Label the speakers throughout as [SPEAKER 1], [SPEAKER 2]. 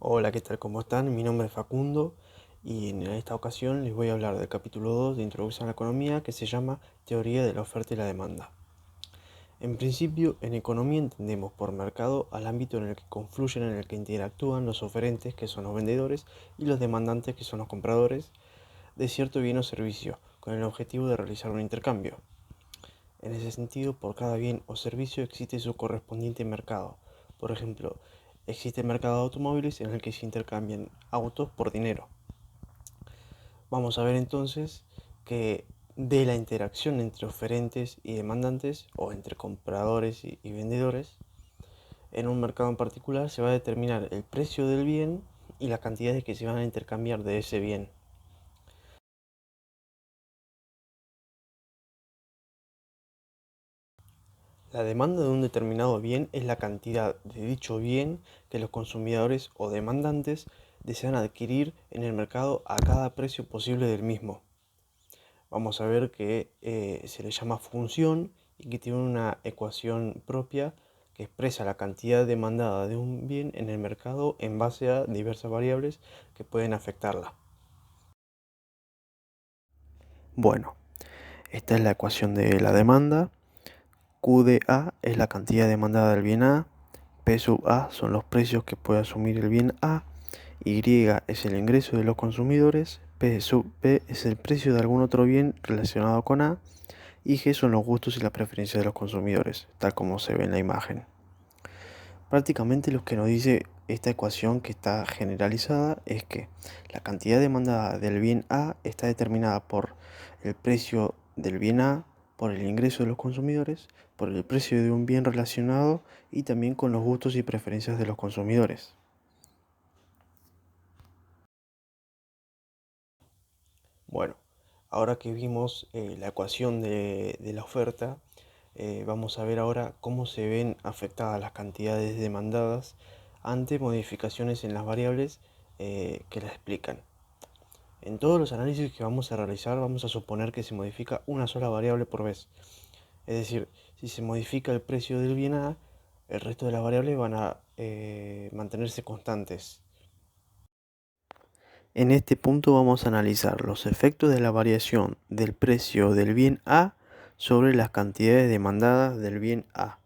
[SPEAKER 1] Hola, ¿qué tal? ¿Cómo están? Mi nombre es Facundo y en esta ocasión les voy a hablar del capítulo 2 de Introducción a la Economía que se llama Teoría de la oferta y la demanda. En principio, en economía entendemos por mercado al ámbito en el que confluyen, en el que interactúan los oferentes, que son los vendedores, y los demandantes, que son los compradores, de cierto bien o servicio, con el objetivo de realizar un intercambio. En ese sentido, por cada bien o servicio existe su correspondiente mercado. Por ejemplo, existe el mercado de automóviles en el que se intercambian autos por dinero. Vamos a ver entonces que de la interacción entre oferentes y demandantes o entre compradores y vendedores en un mercado en particular se va a determinar el precio del bien y las cantidades que se van a intercambiar de ese bien. La demanda de un determinado bien es la cantidad de dicho bien que los consumidores o demandantes desean adquirir en el mercado a cada precio posible del mismo. Vamos a ver que se le llama función y que tiene una ecuación propia que expresa la cantidad demandada de un bien en el mercado en base a diversas variables que pueden afectarla. Bueno, esta es la ecuación de la demanda. Q de A es la cantidad demandada del bien A, P sub A son los precios que puede asumir el bien A, Y es el ingreso de los consumidores, P sub P es el precio de algún otro bien relacionado con A, y G son los gustos y las preferencias de los consumidores, tal como se ve en la imagen. Prácticamente lo que nos dice esta ecuación, que está generalizada, es que la cantidad demandada del bien A está determinada por el precio del bien A, por el ingreso de los consumidores, por el precio de un bien relacionado y también con los gustos y preferencias de los consumidores. Bueno, ahora que vimos la ecuación de la oferta, vamos a ver ahora cómo se ven afectadas las cantidades demandadas ante modificaciones en las variables que las explican. En todos los análisis que vamos a realizar vamos a suponer que se modifica una sola variable por vez. Es decir, si se modifica el precio del bien A, el resto de las variables van a mantenerse constantes. En este punto vamos a analizar los efectos de la variación del precio del bien A sobre las cantidades demandadas del bien A.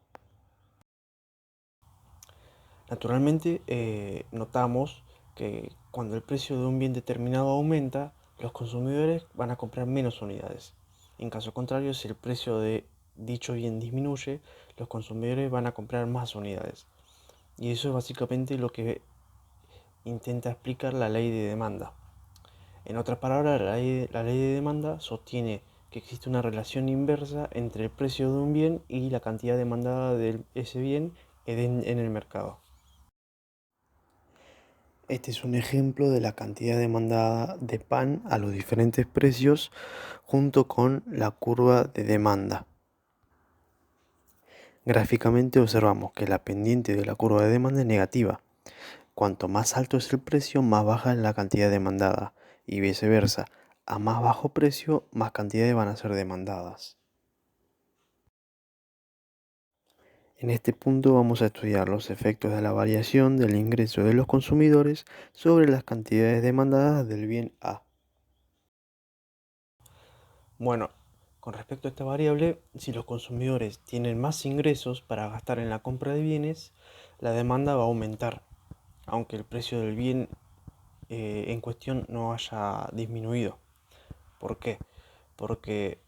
[SPEAKER 1] Naturalmente, notamos que cuando el precio de un bien determinado aumenta, los consumidores van a comprar menos unidades. En caso contrario, si el precio de dicho bien disminuye, los consumidores van a comprar más unidades. Y eso es básicamente lo que intenta explicar la ley de demanda. En otras palabras, la ley de demanda sostiene que existe una relación inversa entre el precio de un bien y la cantidad demandada de ese bien en el mercado. Este es un ejemplo de la cantidad demandada de pan a los diferentes precios junto con la curva de demanda. Gráficamente observamos que la pendiente de la curva de demanda es negativa. Cuanto más alto es el precio, más baja es la cantidad demandada, y viceversa. A más bajo precio, más cantidades van a ser demandadas. En este punto vamos a estudiar los efectos de la variación del ingreso de los consumidores sobre las cantidades demandadas del bien A. Bueno, con respecto a esta variable, si los consumidores tienen más ingresos para gastar en la compra de bienes, la demanda va a aumentar, aunque el precio del bien en cuestión no haya disminuido. ¿Por qué? Porque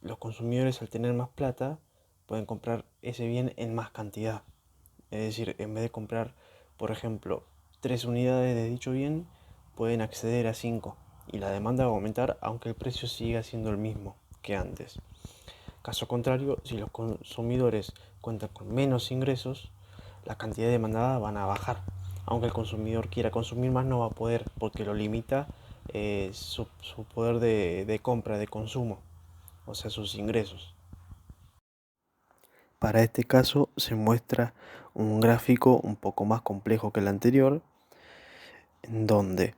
[SPEAKER 1] los consumidores, al tener más plata, pueden comprar ese bien en más cantidad. Es decir, en vez de comprar, por ejemplo, 3 unidades de dicho bien, pueden acceder a 5 y la demanda va a aumentar aunque el precio siga siendo el mismo que antes. Caso contrario, si los consumidores cuentan con menos ingresos, la cantidad demandada van a bajar. Aunque el consumidor quiera consumir más, no va a poder porque lo limita su poder de compra, de consumo, o sea, sus ingresos. Para este caso se muestra un gráfico un poco más complejo que el anterior, en donde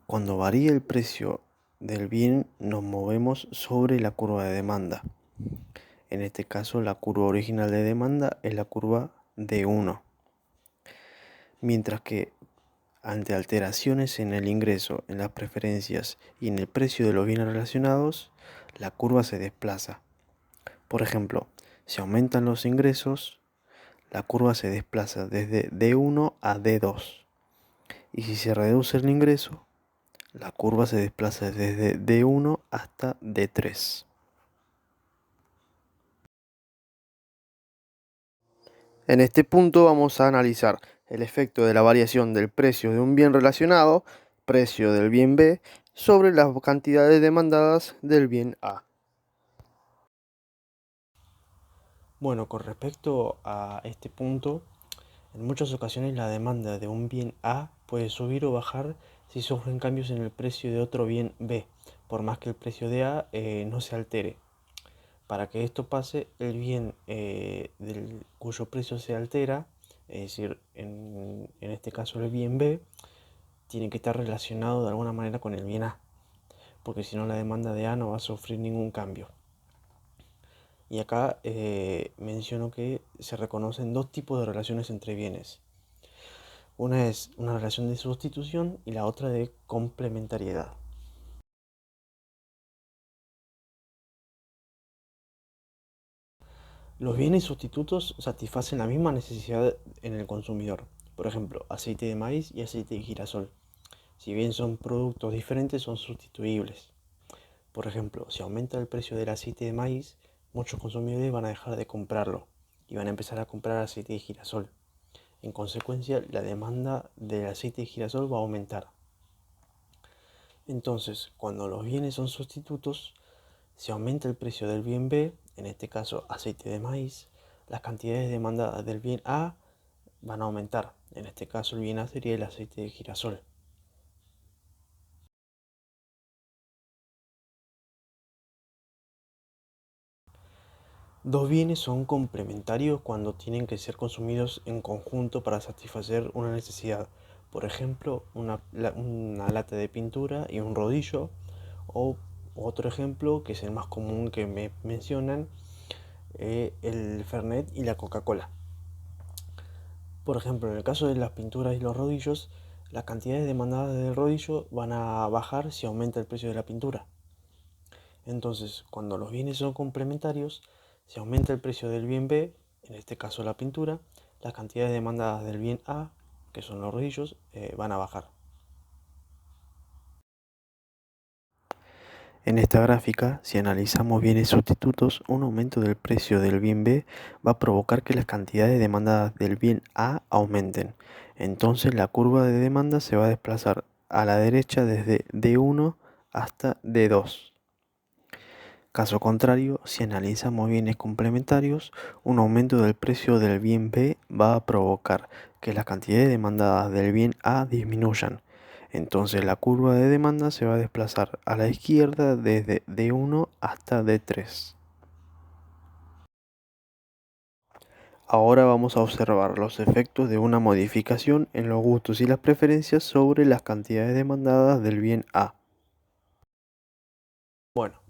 [SPEAKER 1] cuando varía el precio del bien nos movemos sobre la curva de demanda. En este caso la curva original de demanda es la curva D1, mientras que Ante alteraciones en el ingreso, en las preferencias y en el precio de los bienes relacionados, la curva se desplaza. Por ejemplo, si aumentan los ingresos, la curva se desplaza desde D1 a D2. Y si se reduce el ingreso, la curva se desplaza desde D1 hasta D3. En este punto vamos a analizar el efecto de la variación del precio de un bien relacionado, precio del bien B, sobre las cantidades demandadas del bien A. Bueno, con respecto a este punto, en muchas ocasiones la demanda de un bien A puede subir o bajar si sufren cambios en el precio de otro bien B, por más que el precio de A no se altere. Para que esto pase, el bien cuyo precio se altera, es decir, en este caso el bien B, tiene que estar relacionado de alguna manera con el bien A, porque si no la demanda de A no va a sufrir ningún cambio. Y acá menciono que se reconocen dos tipos de relaciones entre bienes. Una es una relación de sustitución y la otra de complementariedad. Los bienes sustitutos satisfacen la misma necesidad en el consumidor. Por ejemplo, aceite de maíz y aceite de girasol. Si bien son productos diferentes, son sustituibles. Por ejemplo, si aumenta el precio del aceite de maíz, muchos consumidores van a dejar de comprarlo y van a empezar a comprar aceite de girasol. En consecuencia, la demanda del aceite de girasol va a aumentar. Entonces, cuando los bienes son sustitutos, si aumenta el precio del bien B, en este caso aceite de maíz, las cantidades demandadas del bien A van a aumentar. En este caso el bien A sería el aceite de girasol. Dos bienes son complementarios cuando tienen que ser consumidos en conjunto para satisfacer una necesidad. Por ejemplo, una lata de pintura y un rodillo. O otro ejemplo, que es el más común que me mencionan, el Fernet y la Coca-Cola. Por ejemplo, en el caso de las pinturas y los rodillos, las cantidades demandadas del rodillo van a bajar si aumenta el precio de la pintura. Entonces, cuando los bienes son complementarios, si aumenta el precio del bien B, en este caso la pintura, las cantidades demandadas del bien A, que son los rodillos, van a bajar. En esta gráfica, si analizamos bienes sustitutos, un aumento del precio del bien B va a provocar que las cantidades demandadas del bien A aumenten. Entonces la curva de demanda se va a desplazar a la derecha desde D1 hasta D2. Caso contrario, si analizamos bienes complementarios, un aumento del precio del bien B va a provocar que las cantidades demandadas del bien A disminuyan. Entonces la curva de demanda se va a desplazar a la izquierda desde D1 hasta D3. Ahora vamos a observar los efectos de una modificación en los gustos y las preferencias sobre las cantidades demandadas del bien A. Bueno,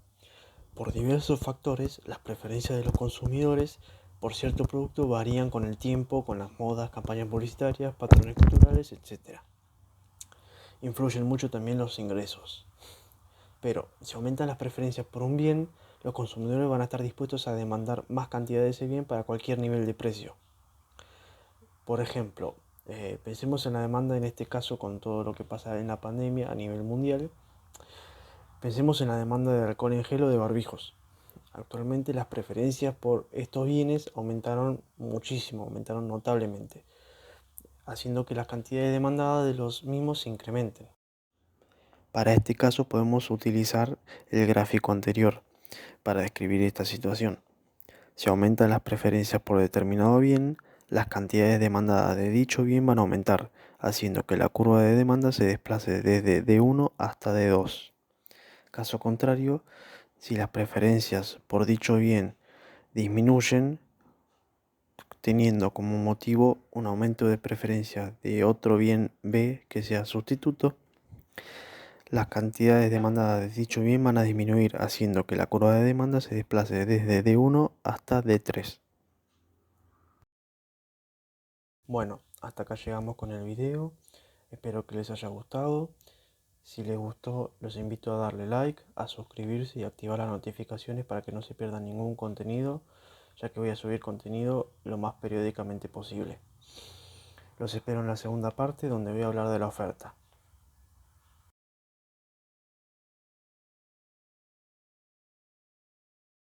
[SPEAKER 1] por diversos factores, las preferencias de los consumidores por cierto producto varían con el tiempo, con las modas, campañas publicitarias, patrones culturales, etc. Influyen mucho también los ingresos. Pero si aumentan las preferencias por un bien, los consumidores van a estar dispuestos a demandar más cantidad de ese bien para cualquier nivel de precio. Por ejemplo, pensemos en la demanda en este caso con todo lo que pasa en la pandemia a nivel mundial. Pensemos en la demanda de alcohol en gel o de barbijos. Actualmente las preferencias por estos bienes aumentaron muchísimo, aumentaron notablemente, haciendo que las cantidades demandadas de los mismos se incrementen. Para este caso podemos utilizar el gráfico anterior para describir esta situación. Si aumentan las preferencias por determinado bien, las cantidades demandadas de dicho bien van a aumentar, haciendo que la curva de demanda se desplace desde D1 hasta D2. Caso contrario, si las preferencias por dicho bien disminuyen, teniendo como motivo un aumento de preferencia de otro bien B que sea sustituto, las cantidades demandadas de dicho bien van a disminuir, haciendo que la curva de demanda se desplace desde D1 hasta D3. Bueno, hasta acá llegamos con el video. Espero que les haya gustado. Si les gustó, los invito a darle like, a suscribirse y activar las notificaciones para que no se pierdan ningún contenido, ya que voy a subir contenido lo más periódicamente posible. Los espero en la segunda parte donde voy a hablar de la oferta.